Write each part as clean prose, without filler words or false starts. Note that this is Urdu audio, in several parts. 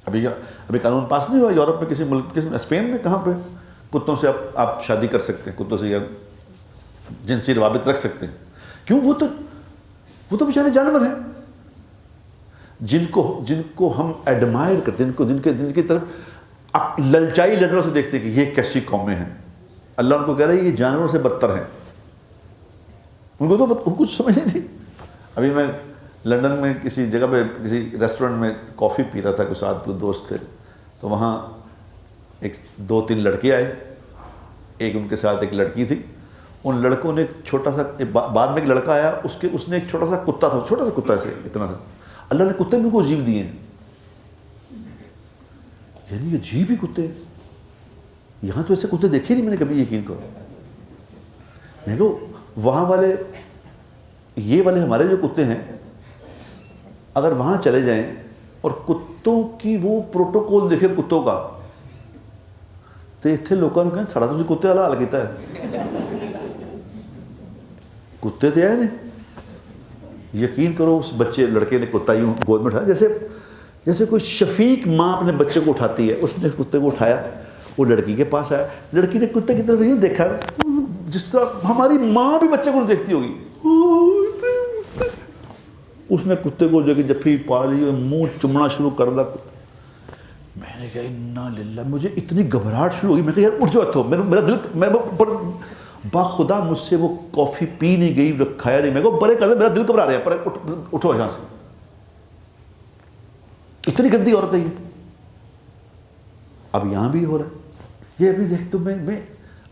ابھی قانون پاس نہیں ہوا یورپ میں کسی ملک، اسپین میں کہاں پہ کتوں سے آپ شادی کر سکتے ہیں، کتوں سے یا جنسی روابط رکھ سکتے ہیں؟ کیوں؟ وہ تو بیچارے جانور ہیں جن کو ہم ایڈمائر کرتے ہیں، جن کی طرف آپ للچائی نظروں سے دیکھتے ہیں کہ یہ کیسی قومیں ہیں۔ اللہ ان کو کہہ رہا ہے یہ جانوروں سے بدتر ہیں، ان کو تو کچھ سمجھ نہیں تھی۔ ابھی میں لندن میں کسی جگہ پہ کسی ریسٹورنٹ میں کافی پی رہا تھا، کوئی ساتھ دوست تھے، تو وہاں ایک 2-3 لڑکے آئے، ایک ان کے ساتھ ایک لڑکی تھی۔ ان لڑکوں نے ایک چھوٹا سا، بعد میں ایک لڑکا آیا، اس نے ایک چھوٹا سا کتا تھا، چھوٹا سا کتا سے اتنا سا، اللہ نے کتے بھی کو عجیب دیے ہیں، یعنی عجیب ہی کتے، یہاں تو ایسے کتے دیکھے نہیں میں نے کبھی، یقین کرو۔ میں کہو وہاں والے، یہ والے ہمارے جو کتے ہیں، اگر وہاں چلے جائیں اور کتوں کی وہ پروٹوکول دیکھے کتوں کا، تو اتنے لوگوں نے کہیں ساڑا تجھے کتے والا حال کیتا ہے، کتے تو ہے نہیں۔ یقین کرو اس بچے لڑکے نے کتا یوں گود میں اٹھایا، جیسے کوئی شفیق ماں اپنے بچے کو اٹھاتی ہے، اس نے کتے کو اٹھایا، وہ لڑکی کے پاس آیا، لڑکی نے کتے کی طرف یوں دیکھا جس طرح ہماری ماں بھی بچے کو دیکھتی ہوگی، اس نے کتے کو جو کہ جفی پالی اور منہ چمڑا شروع کر دا۔ میں نے کہا انا للہ، مجھے اتنی گھبراہٹ شروع ہوگی، میں نے کہا یار اٹھ جاؤ تو، میرا دل، میں باخدا مجھ سے وہ کافی پی نہیں گئی، کھایا نہیں، میں کہا برے کر دے، میرا دل گھبرا رہا ہے، پر اٹھو یہاں سے، اتنی گندی عورت ہے یہ۔ اب یہاں بھی ہو رہا ہے یہ، ابھی دیکھتے میں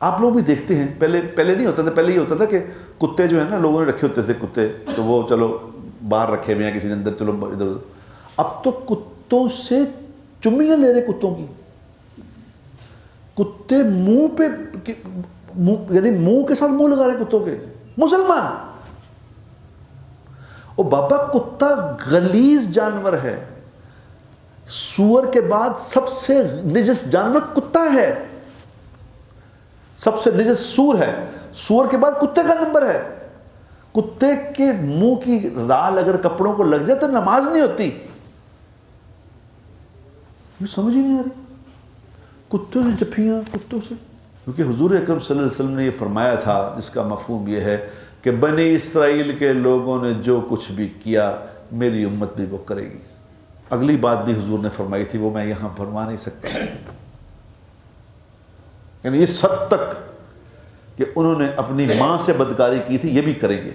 آپ لوگ بھی دیکھتے ہیں، پہلے نہیں ہوتا تھا، پہلے یہ ہوتا تھا کہ کتے جو ہے نا لوگوں نے رکھے ہوتے تھے کتے، تو وہ چلو باہر رکھے ہوئے ہیں کسی نے اندر، چلو ادھر ادھر۔ اب تو کتوں سے چمیاں لے رہے کتوں کی، کتے منہ پہ، یعنی منہ کے ساتھ منہ لگا رہے کتوں کے، مسلمان۔ او بابا کتا غلیظ جانور ہے، سور کے بعد سب سے نجس جانور کتا ہے، سب سے نجس سور ہے، سور کے بعد کتے کا نمبر ہے۔ کتے کے منہ کی رال اگر کپڑوں کو لگ جائے تو نماز نہیں ہوتی، سمجھ ہی نہیں آ رہی، کتوں سے جفیاں، کتوں سے۔ کیونکہ حضور اکرم صلی اللہ علیہ وسلم نے یہ فرمایا تھا، جس کا مفہوم یہ ہے کہ بنی اسرائیل کے لوگوں نے جو کچھ بھی کیا میری امت بھی وہ کرے گی۔ اگلی بات بھی حضور نے فرمائی تھی، وہ میں یہاں فرما نہیں سکتا، یعنی اس حد تک کہ انہوں نے اپنی ماں سے بدکاری کی تھی، یہ بھی کریں گے۔